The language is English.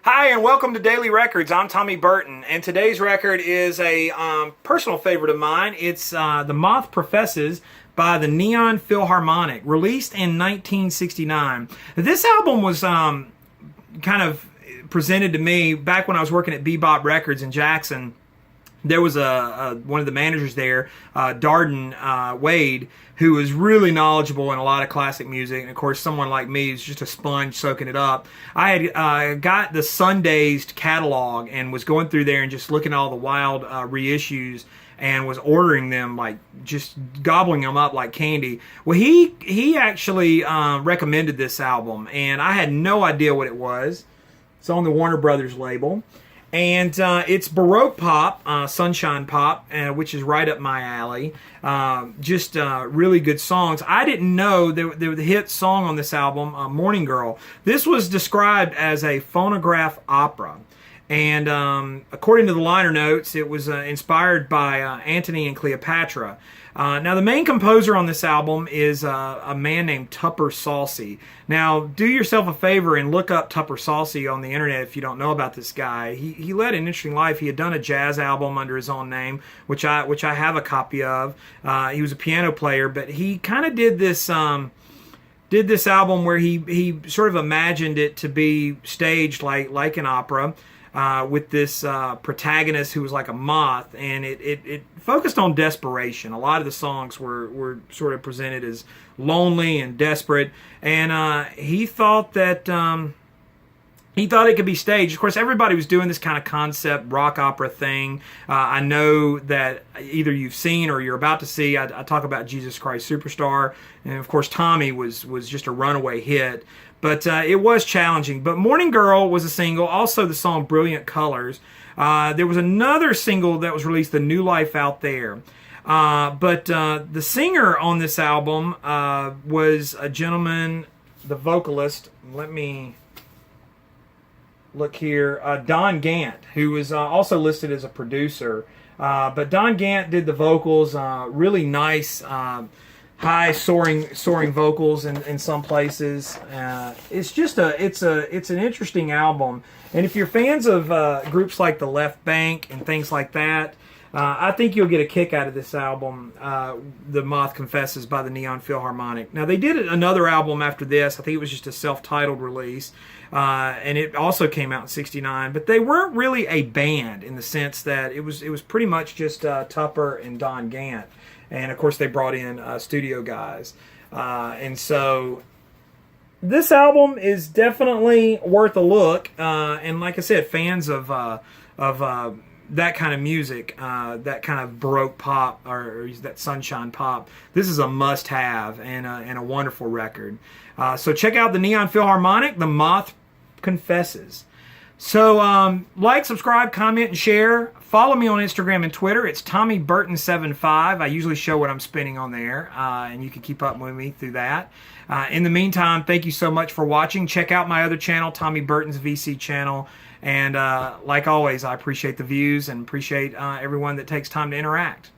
Hi, and welcome to Daily Records. I'm Tommy Burton, and today's record is a personal favorite of mine. It's The Moth Professes by the Neon Philharmonic, released in 1969. This album was kind of presented to me back when I was working at Bebop Records in Jackson. There was one of the managers there, Darden Wade, who was really knowledgeable in a lot of classic music. And of course, someone like me who's just a sponge soaking it up. I had got the Sundazed catalog and was going through there and just looking at all the wild reissues and was ordering them, like just gobbling them up like candy. Well, he actually recommended this album, and I had no idea what it was. It's on the Warner Brothers label. And it's Baroque pop, sunshine pop, which is right up my alley. Just really good songs. I didn't know the hit song on this album, Morning Girl. This was described as a phonograph opera. And according to the liner notes, it was inspired by Antony and Cleopatra. Now, the main composer on this album is a man named Tupper Salsey. Now, do yourself a favor and look up Tupper Salsey on the internet if you don't know about this guy. He led an interesting life. He had done a jazz album under his own name, which I have a copy of. He was a piano player, but he kind of did this album where he sort of imagined it to be staged like an opera. With this protagonist who was like a moth, and it focused on desperation. A lot of the songs were sort of presented as lonely and desperate, and he thought that it could be staged. Of course, everybody was doing this kind of concept rock opera thing. I know that either you've seen or you're about to see. I talk about Jesus Christ Superstar, and of course, Tommy was just a runaway hit. But it was challenging. But Morning Girl was a single. Also, the song Brilliant Colors. There was another single that was released, The New Life Out There. But the singer on this album was a gentleman, the vocalist. Let me look here. Don Gant, who was also listed as a producer. But Don Gant did the vocals. Really nice, high soaring vocals in some places. It's just it's an interesting album, and if you're fans of groups like the Left Bank and things like that, I think you'll get a kick out of this album, The Moth Confesses by the Neon Philharmonic. Now, they did another album after this. I think it was just a self-titled release, and it also came out in '69. But they weren't really a band in the sense that it was pretty much just Tupper and Don Gant. And, of course, they brought in studio guys. And so this album is definitely worth a look. And like I said, fans of that kind of music, that kind of Baroque pop or that sunshine pop, this is a must-have and a wonderful record. So check out the Neon Philharmonic, The Moth Confesses. So like, subscribe, comment, and share. Follow me on Instagram and Twitter. It's TommyBurton75. I usually show what I'm spinning on there, and you can keep up with me through that. In the meantime, thank you so much for watching. Check out my other channel, Tommy Burton's VC channel. And like always, I appreciate the views and appreciate everyone that takes time to interact.